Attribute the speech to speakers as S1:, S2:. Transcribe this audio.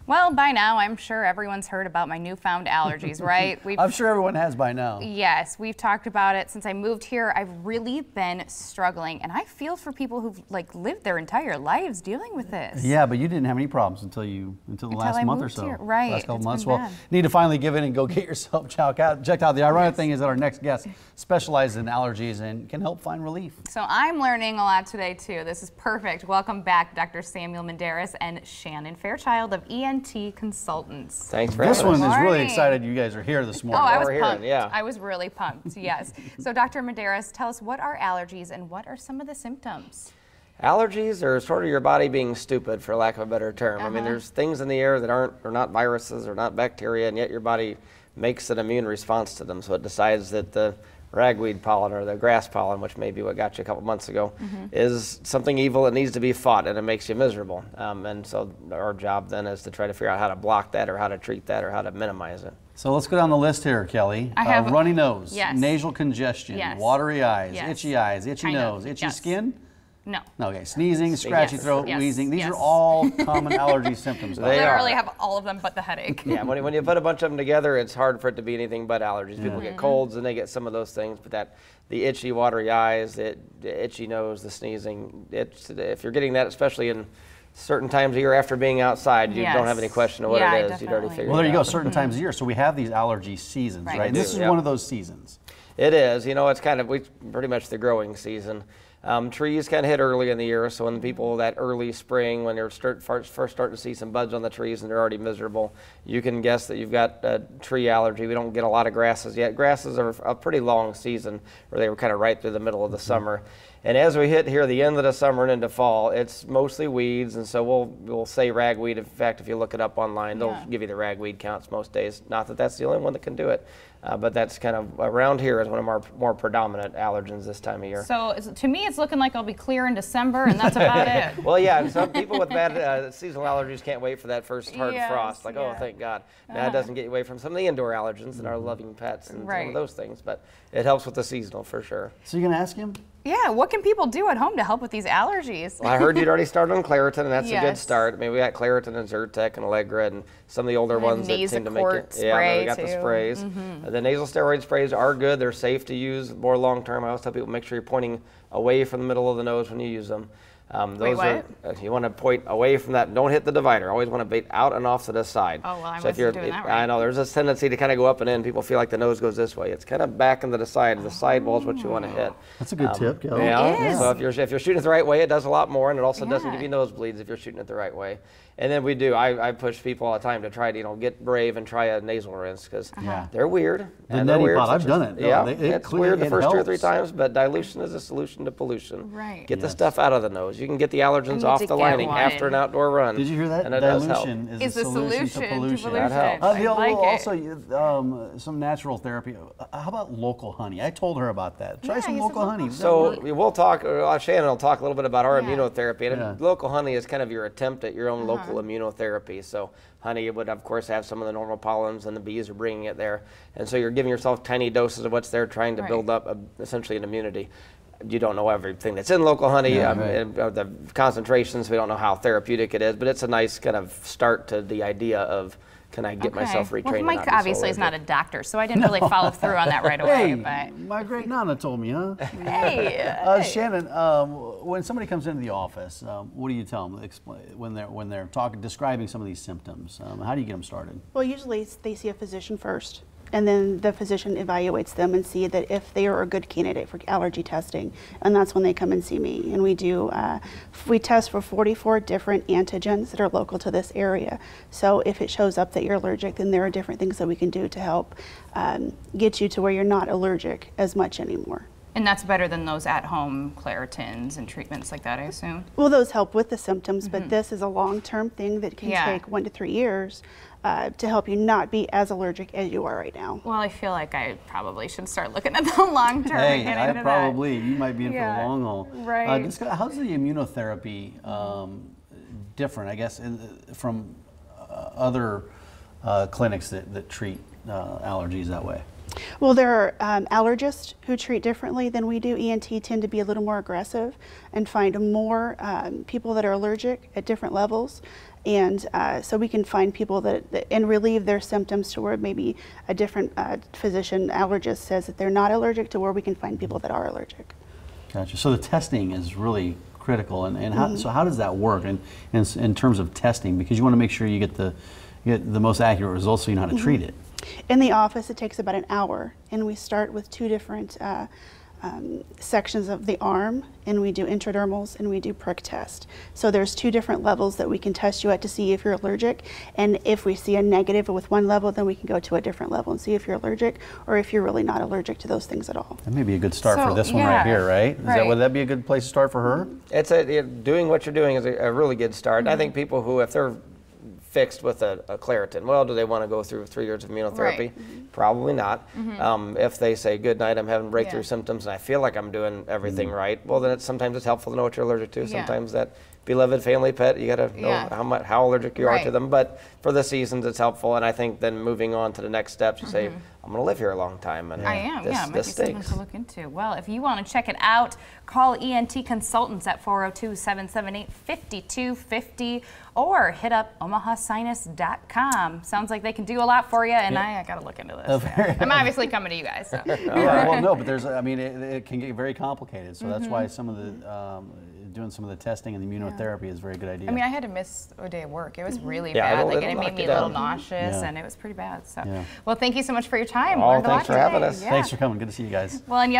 S1: Well, by now, I'm sure everyone's heard about my newfound allergies, right?
S2: I'm sure everyone has by now.
S1: Yes, we've talked about it since I moved here. I've really been struggling, and I feel for people who've lived their entire lives dealing with this.
S2: Yeah, but you didn't have any problems until the last month or so.
S1: Here. Right.
S2: Last couple months. Well, need to finally give in and go get yourself checked out. The ironic thing is that our next guest specializes in allergies and can help find relief.
S1: So I'm learning a lot today too. This is perfect. Welcome back, Dr. Samuel Menderes and Shannon Fairchild of ENT Consultants.
S3: Thanks for having us.
S2: This one is really excited you guys are here this morning.
S1: Oh, I was pumped. Yeah. I was really pumped, yes. So Dr. Menderes, tell us, what are allergies and what are some of the symptoms?
S3: Allergies are sort of your body being stupid, for lack of a better term. I mean, there's things in the air that are not viruses or not bacteria, and yet your body makes an immune response to them. So it decides that the ragweed pollen or the grass pollen, which may be what got you a couple months ago, is something evil that needs to be fought, and it makes you miserable. And so our job then is to try to figure out how to block that or how to treat that or how to minimize it.
S2: So let's go down the list here, Kelly.
S1: I have
S2: runny nose,
S1: yes.
S2: nasal congestion,
S1: yes.
S2: watery eyes,
S1: yes.
S2: itchy eyes, itchy nose, itchy
S1: yes.
S2: skin?
S1: No.
S2: Okay, sneezing, scratchy
S1: yes.
S2: throat,
S1: yes.
S2: wheezing. These
S1: yes.
S2: are all common allergy symptoms.
S3: They
S1: literally have all of them but the headache.
S3: Yeah, when you put a bunch of them together, it's hard for it to be anything but allergies. People get colds and they get some of those things, but the itchy, watery eyes, the itchy nose, the sneezing, if you're getting that, especially in certain times of year after being outside, you don't have any question of what it is. You'd already figured it out.
S2: Well, there you go, certain times of year. So we have these allergy seasons, right? And this is one of those seasons.
S3: It is. You know, it's kind of pretty much the growing season. Trees kind of hit early in the year, so when people that early spring, when they're first starting to see some buds on the trees and they're already miserable, you can guess that you've got a tree allergy. We don't get a lot of grasses yet. Grasses are a pretty long season, where they were kind of right through the middle of the summer. And as we hit here the end of the summer and into fall, it's mostly weeds, and so we'll say ragweed. In fact, if you look it up online, they'll give you the ragweed counts most days. Not that that's the only one that can do it, but that's kind of around here is one of our more predominant allergens this time of year.
S1: So to me, it's looking like I'll be clear in December, and that's about it.
S3: Well, yeah, some people with bad seasonal allergies can't wait for that first hard frost. Like, oh, thank God. That doesn't get you away from some of the indoor allergens and our loving pets and some of those things, but it helps with the seasonal for sure.
S2: So you're going to ask him?
S1: Yeah, what can people do at home to help with these allergies?
S3: Well, I heard you'd already started on Claritin, and that's a good start. I mean, we got Claritin and Zyrtec and Allegra and some of the older ones that seem to make it. Yeah, we got the sprays. The nasal steroid sprays are good. They're safe to use more long term. I always tell people, make sure you're pointing away from the middle of the nose when you use them.
S1: Wait, what?
S3: You want to point away from that. Don't hit the divider. Always want to bait out and off to the side.
S1: Oh, well, I wasn't doing that right.
S3: I know there's a tendency to kind of go up and in. People feel like the nose goes this way. It's kind of back into the side. The sidewall is what you want to hit.
S2: That's a good tip, Kelly.
S1: Yeah.
S3: So if you're shooting it the right way, it does a lot more, and it also doesn't give you nosebleeds if you're shooting it the right way. And then I push people all the time to try to get brave and try a nasal rinse because they're weird.
S2: The neti pot, I've done it.
S3: Yeah, it's weird the first 2 or 3 times, but dilution is a solution to pollution.
S1: Right.
S3: Get the stuff out of the nose. You can get the allergens off the lining after an outdoor run.
S2: Did you hear that?
S3: And it does help.
S2: Dilution is the solution to pollution.
S3: That helps.
S2: Also, some natural therapy. How about local honey? I told her about that. Try some local honey.
S3: So we'll talk, Shannon will talk a little bit about our immunotherapy. And local honey is kind of your attempt at your own local immunotherapy. So honey would, of course, have some of the normal pollens, and the bees are bringing it there. And so you're giving yourself tiny doses of what's there, trying to build up essentially an immunity. You don't know everything that's in local honey, the concentrations. We don't know how therapeutic it is, but it's a nice kind of start to the idea of, can I get myself retrained?
S1: Well, Mike obviously is not a doctor, so I didn't really follow through on that right away. But
S2: my great nana told me, huh?
S1: Hey.
S2: Shannon, when somebody comes into the office, what do you tell them when they're describing some of these symptoms? How do you get them started?
S4: Well, usually they see a physician first, and then the physician evaluates them and see that if they are a good candidate for allergy testing, and that's when they come and see me. And we test for 44 different antigens that are local to this area. So if it shows up that you're allergic, then there are different things that we can do to help get you to where you're not allergic as much anymore.
S1: And that's better than those at-home Claritins and treatments like that, I assume?
S4: Well, those help with the symptoms, but this is a long-term thing that can take 1 to 3 years to help you not be as allergic as you are right now.
S1: Well, I feel like I probably should start looking at the long-term.
S2: Hey, you might be in for the long haul.
S1: Right.
S2: How's the immunotherapy different, I guess, from other clinics that treat allergies that way?
S4: Well, there are allergists who treat differently than we do. ENT tend to be a little more aggressive and find more people that are allergic at different levels. And so we can find people and relieve their symptoms to where maybe a different physician allergist says that they're not allergic, to where we can find people that are allergic.
S2: Gotcha. So the testing is really critical, and how, so how does that work in terms of testing? Because you want to make sure you get the most accurate results so you know how to treat it.
S4: In the office, it takes about an hour, and we start with 2 different sections of the arm, and we do intradermals and we do prick test. So there's 2 different levels that we can test you at to see if you're allergic, and if we see a negative with one level, then we can go to a different level and see if you're allergic or if you're really not allergic to those things at all.
S2: That may be a good start for
S1: So,
S2: this one right
S1: yeah,
S2: here, right? Would that be a good place to start for her?
S3: It's doing what you're doing is a really good start. I think people who, if they're fixed with a Claritin, well, do they want to go through 3 years of immunotherapy?
S1: Right.
S3: Probably not. If they say, good night, I'm having breakthrough
S1: Yeah.
S3: symptoms and I feel like I'm doing everything right, well, then sometimes it's helpful to know what you're allergic to.
S1: Yeah.
S3: Sometimes that beloved family pet, you got to know
S1: Yeah.
S3: how allergic you are to
S1: Right.
S3: them. But for the seasons, it's helpful. And I think then moving on to the next steps, you say, I'm going to live here a long time. And
S1: I am,
S3: this,
S1: yeah, it might
S3: this
S1: be something
S3: stinks.
S1: to look into. Well, if you want to check it out, call ENT Consultants at 402-778-5250 or hit up omahasinus.com. Sounds like they can do a lot for you, and I got to look into this. Yeah. I'm obviously coming to you guys. So.
S2: Well, no, but I mean, it can get very complicated. So that's why some of the doing some of the testing and the immunotherapy is a very good idea.
S1: I mean, I had to miss a day of work. It was really
S3: Yeah,
S1: bad. Like,
S3: it'll
S1: it
S3: knock
S1: made me
S3: you
S1: a little
S3: down.
S1: nauseous,
S2: Yeah.
S1: and it was pretty bad. So,
S2: Yeah.
S1: well, thank you so much for your time.
S3: Oh,
S1: Learned a
S3: thanks
S1: lot
S3: for having
S1: today.
S3: us.
S1: Yeah.
S2: Thanks for coming. Good to see you guys.
S1: Well, and yes.